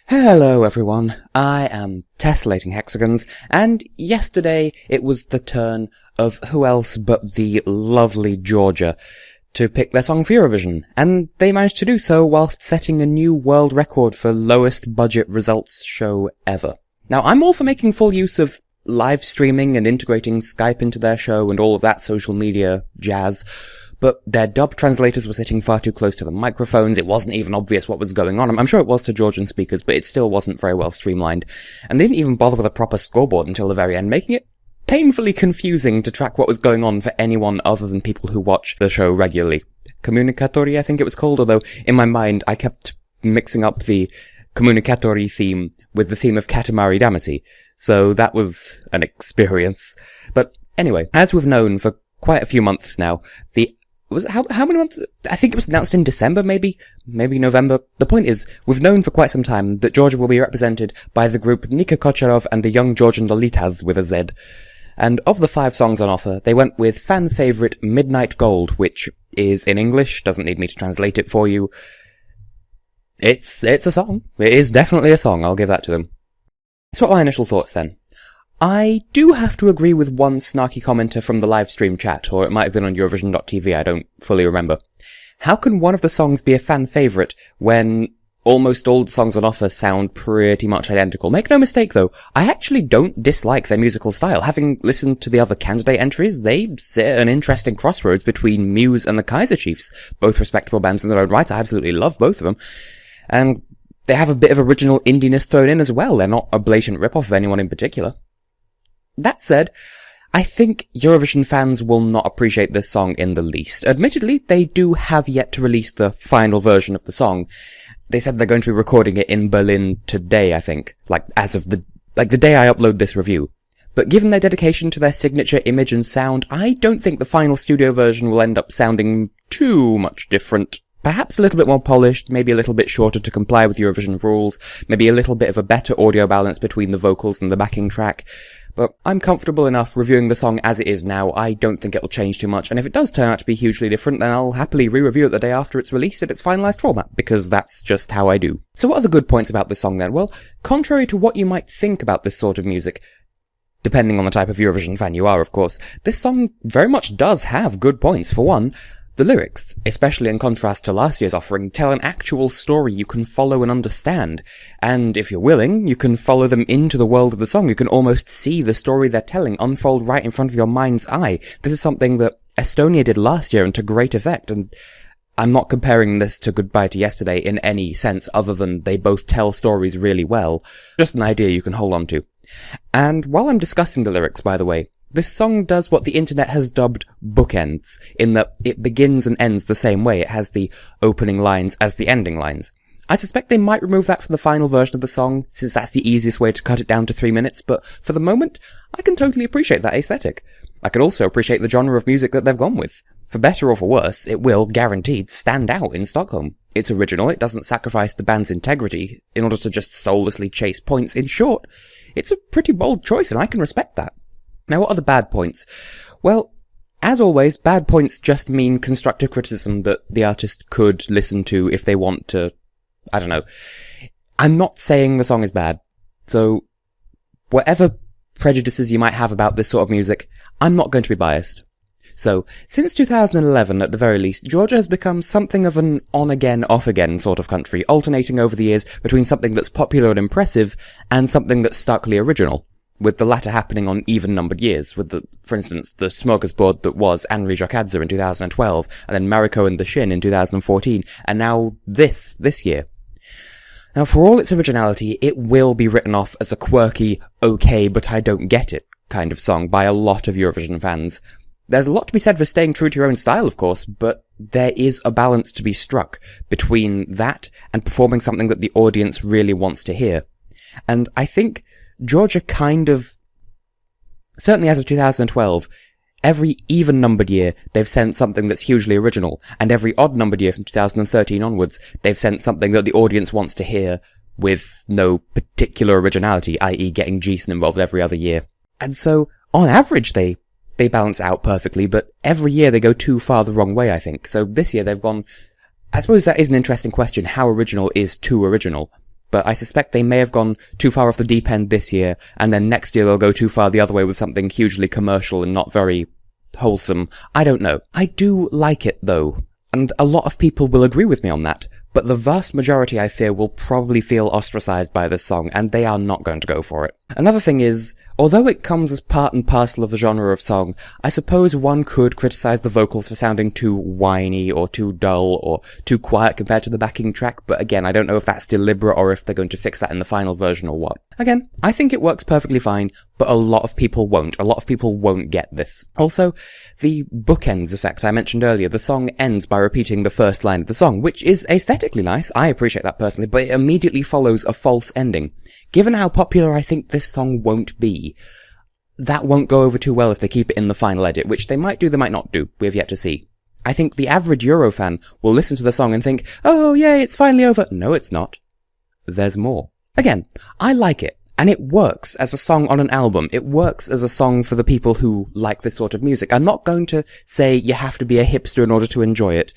Hello everyone, I am Tessellating Hexagons, and yesterday it was the turn of who else but the lovely Georgia to pick their song for Eurovision, and they managed to do so whilst setting a new world record for lowest budget results show ever. Now, I'm all for making full use of live streaming and integrating Skype into their show and all of that social media jazz, but their dub translators were sitting far too close to the microphones. It wasn't even obvious what was going on. I'm sure it was to Georgian speakers, but it still wasn't very well streamlined. And they didn't even bother with a proper scoreboard until the very end, making it painfully confusing to track what was going on for anyone other than people who watch the show regularly. Comunicatori, I think it was called, although in my mind I kept mixing up the Comunicatori theme with the theme of Katamari Damacy. So that was an experience. But anyway, as we've known for quite a few months now, how many months? I think it was announced in December, maybe November. The point is, we've known for quite some time that Georgia will be represented by the group Nika Kocharov and the Young Georgian Lolitaz with a Z. And of the 5 songs on offer, they went with fan favourite Midnight Gold, which is in English, doesn't need me to translate it for you. It's a song. It is definitely a song, I'll give that to them. So what are my initial thoughts then? I do have to agree with one snarky commenter from the live stream chat, or it might have been on Eurovision.tv, I don't fully remember. How can one of the songs be a fan favourite when almost all the songs on offer sound pretty much identical? Make no mistake though, I actually don't dislike their musical style. Having listened to the other candidate entries, they sit at an interesting crossroads between Muse and the Kaiser Chiefs, both respectable bands in their own right. I absolutely love both of them. And they have a bit of original indiness thrown in as well. They're not a blatant rip-off of anyone in particular. That said, I think Eurovision fans will not appreciate this song in the least. Admittedly, they do have yet to release the final version of the song. They said they're going to be recording it in Berlin today, I think. As of the day I upload this review. But given their dedication to their signature image and sound, I don't think the final studio version will end up sounding too much different. Perhaps a little bit more polished, maybe a little bit shorter to comply with Eurovision rules, maybe a little bit of a better audio balance between the vocals and the backing track. But I'm comfortable enough reviewing the song as it is now. I don't think it'll change too much, and if it does turn out to be hugely different, then I'll happily re-review it the day after it's released in its finalized format, because that's just how I do. So what are the good points about this song then? Well, contrary to what you might think about this sort of music, depending on the type of Eurovision fan you are, of course, this song very much does have good points. For one, the lyrics, especially in contrast to last year's offering, tell an actual story you can follow and understand. And if you're willing, you can follow them into the world of the song. You can almost see the story they're telling unfold right in front of your mind's eye. This is something that Estonia did last year and to great effect, and I'm not comparing this to Goodbye to Yesterday in any sense other than they both tell stories really well. Just an idea you can hold on to. And while I'm discussing the lyrics, by the way, this song does what the internet has dubbed bookends, in that it begins and ends the same way. It has the opening lines as the ending lines. I suspect they might remove that from the final version of the song, since that's the easiest way to cut it down to 3 minutes, but for the moment, I can totally appreciate that aesthetic. I can also appreciate the genre of music that they've gone with. For better or for worse, it will, guaranteed, stand out in Stockholm. It's original, it doesn't sacrifice the band's integrity in order to just soullessly chase points. In short, it's a pretty bold choice, and I can respect that. Now, what are the bad points? Well, as always, bad points just mean constructive criticism that the artist could listen to if they want to, I don't know. I'm not saying the song is bad, so whatever prejudices you might have about this sort of music, I'm not going to be biased. So, since 2011 at the very least, Georgia has become something of an on-again, off-again sort of country, alternating over the years between something that's popular and impressive and something that's starkly original, with the latter happening on even-numbered years, with, for instance, the smorgasbord that was Anri Jokadze in 2012, and then Mariko and the Shin in 2014, and now this year. Now, for all its originality, it will be written off as a quirky, okay, but I don't get it kind of song by a lot of Eurovision fans. There's a lot to be said for staying true to your own style, of course, but there is a balance to be struck between that and performing something that the audience really wants to hear. And I think Georgia kind of, certainly as of 2012, every even-numbered year they've sent something that's hugely original, and every odd-numbered year from 2013 onwards they've sent something that the audience wants to hear with no particular originality, i.e. getting Jason involved every other year. And so, on average, they balance out perfectly, but every year they go too far the wrong way, I think. So this year they've gone, I suppose that is an interesting question, how original is too original? But I suspect they may have gone too far off the deep end this year, and then next year they'll go too far the other way with something hugely commercial and not very wholesome. I don't know. I do like it, though, and a lot of people will agree with me on that, but the vast majority, I fear, will probably feel ostracized by this song, and they are not going to go for it. Another thing is, although it comes as part and parcel of the genre of song, I suppose one could criticize the vocals for sounding too whiny or too dull or too quiet compared to the backing track, but again, I don't know if that's deliberate or if they're going to fix that in the final version or what. Again, I think it works perfectly fine, but a lot of people won't. A lot of people won't get this. Also, the bookends effect I mentioned earlier, the song ends by repeating the first line of the song, which is aesthetically nice, I appreciate that personally, but it immediately follows a false ending. Given how popular I think this song won't be, that won't go over too well if they keep it in the final edit, which they might do, they might not do. We have yet to see. I think the average Eurofan will listen to the song and think, oh yay, it's finally over. No, it's not. There's more. Again, I like it, and it works as a song on an album. It works as a song for the people who like this sort of music. I'm not going to say you have to be a hipster in order to enjoy it,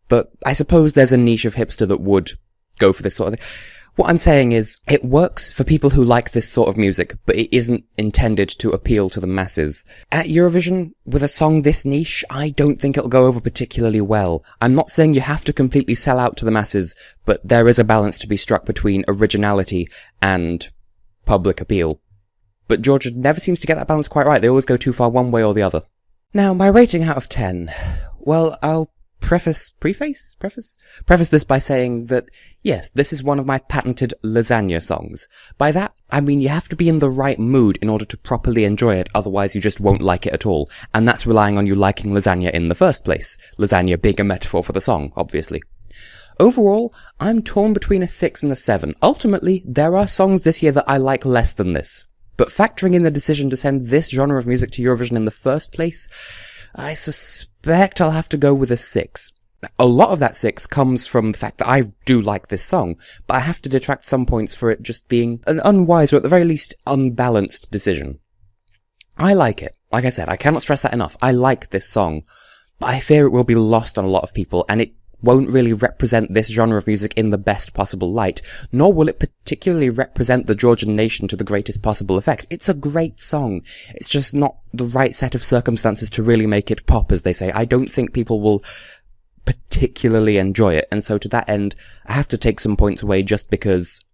but I suppose there's a niche of hipster that would go for this sort of thing. What I'm saying is, it works for people who like this sort of music, but it isn't intended to appeal to the masses. At Eurovision, with a song this niche, I don't think it'll go over particularly well. I'm not saying you have to completely sell out to the masses, but there is a balance to be struck between originality and public appeal. But Georgia never seems to get that balance quite right. They always go too far one way or the other. Now, my rating out of 10. Well, I'll preface this by saying that, yes, this is one of my patented lasagna songs. By that, I mean you have to be in the right mood in order to properly enjoy it, otherwise you just won't like it at all. And that's relying on you liking lasagna in the first place. Lasagna being a metaphor for the song, obviously. Overall, I'm torn between a 6 and a 7. Ultimately, there are songs this year that I like less than this. But factoring in the decision to send this genre of music to Eurovision in the first place, I suspect I'll have to go with a 6. A lot of that 6 comes from the fact that I do like this song, but I have to detract some points for it just being an unwise or at the very least unbalanced decision. I like it. Like I said, I cannot stress that enough. I like this song, but I fear it will be lost on a lot of people, and it won't really represent this genre of music in the best possible light, nor will it particularly represent the Georgian nation to the greatest possible effect. It's a great song. It's just not the right set of circumstances to really make it pop, as they say. I don't think people will particularly enjoy it, and so to that end, I have to take some points away just because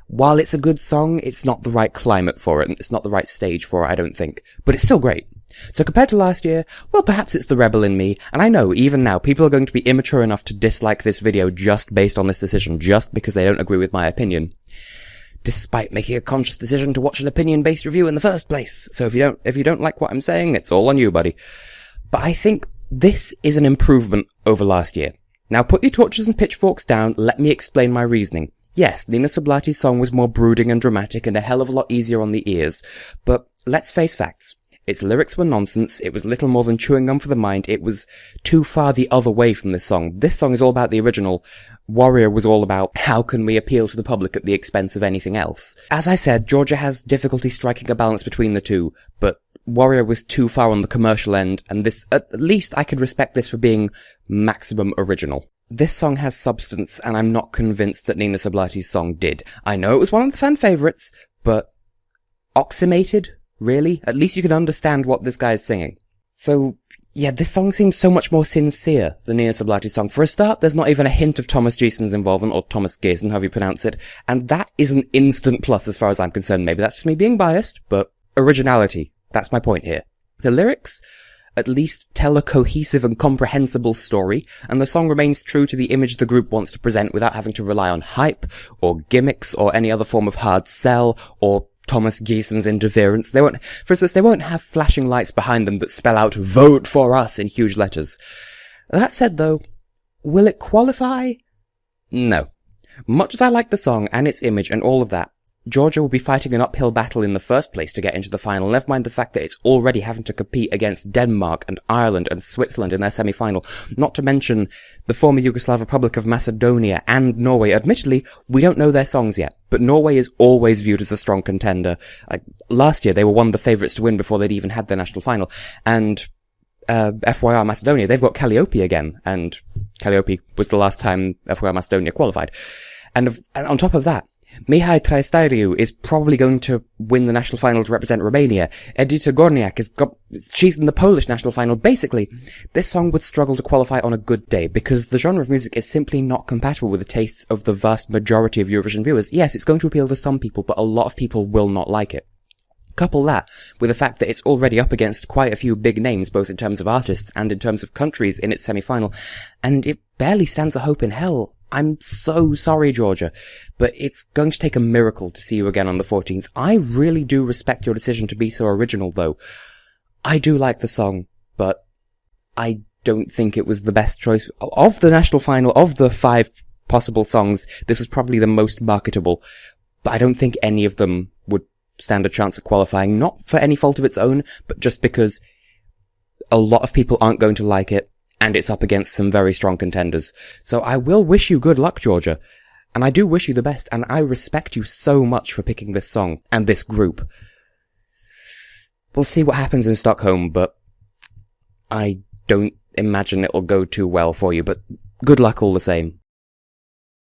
while it's a good song, it's not the right climate for it, and it's not the right stage for it, I don't think. But it's still great. So compared to last year, well, perhaps it's the rebel in me, and I know, even now, people are going to be immature enough to dislike this video just based on this decision, just because they don't agree with my opinion. Despite making a conscious decision to watch an opinion-based review in the first place. So if you don't like what I'm saying, it's all on you, buddy. But I think this is an improvement over last year. Now put your torches and pitchforks down, let me explain my reasoning. Yes, Nina Sublati's song was more brooding and dramatic and a hell of a lot easier on the ears, but let's face facts. Its lyrics were nonsense, it was little more than chewing gum for the mind, it was too far the other way from this song. This song is all about the original. Warrior was all about how can we appeal to the public at the expense of anything else. As I said, Georgia has difficulty striking a balance between the two, but Warrior was too far on the commercial end, and this, at least I could respect this for being maximum original. This song has substance, and I'm not convinced that Nina Sublati's song did. I know it was one of the fan favourites, but oxymated? Really? At least you can understand what this guy is singing. So, yeah, this song seems so much more sincere than Nina Sublati's song. For a start, there's not even a hint of Thomas Gieson's involvement, or Thomas Giesen, however you pronounce it, and that is an instant plus as far as I'm concerned. Maybe that's just me being biased, but originality. That's my point here. The lyrics at least tell a cohesive and comprehensible story, and the song remains true to the image the group wants to present without having to rely on hype, or gimmicks, or any other form of hard sell, or Thomas Gieson's interference. For instance, they won't have flashing lights behind them that spell out, "Vote for us" in huge letters. That said though, will it qualify? No. Much as I like the song and its image and all of that, Georgia will be fighting an uphill battle in the first place to get into the final, never mind the fact that it's already having to compete against Denmark and Ireland and Switzerland in their semi-final, not to mention the former Yugoslav Republic of Macedonia and Norway. Admittedly, we don't know their songs yet, but Norway is always viewed as a strong contender. Last year, they were one of the favourites to win before they'd even had their national final, and FYR Macedonia, they've got Calliope again, and Calliope was the last time FYR Macedonia qualified. And on top of that, Mihai Traistariu is probably going to win the national final to represent Romania. Edita Gorniak she's in the Polish national final. Basically, this song would struggle to qualify on a good day because the genre of music is simply not compatible with the tastes of the vast majority of Eurovision viewers. Yes, it's going to appeal to some people, but a lot of people will not like it. Couple that with the fact that it's already up against quite a few big names, both in terms of artists and in terms of countries in its semi-final, and it barely stands a hope in hell. I'm so sorry, Georgia, but it's going to take a miracle to see you again on the 14th. I really do respect your decision to be so original, though. I do like the song, but I don't think it was the best choice. Of the national final, of the 5 possible songs, this was probably the most marketable, but I don't think any of them would stand a chance of qualifying, not for any fault of its own, but just because a lot of people aren't going to like it, and it's up against some very strong contenders. So I will wish you good luck, Georgia. And I do wish you the best, and I respect you so much for picking this song, and this group. We'll see what happens in Stockholm, but I don't imagine it'll go too well for you, but good luck all the same.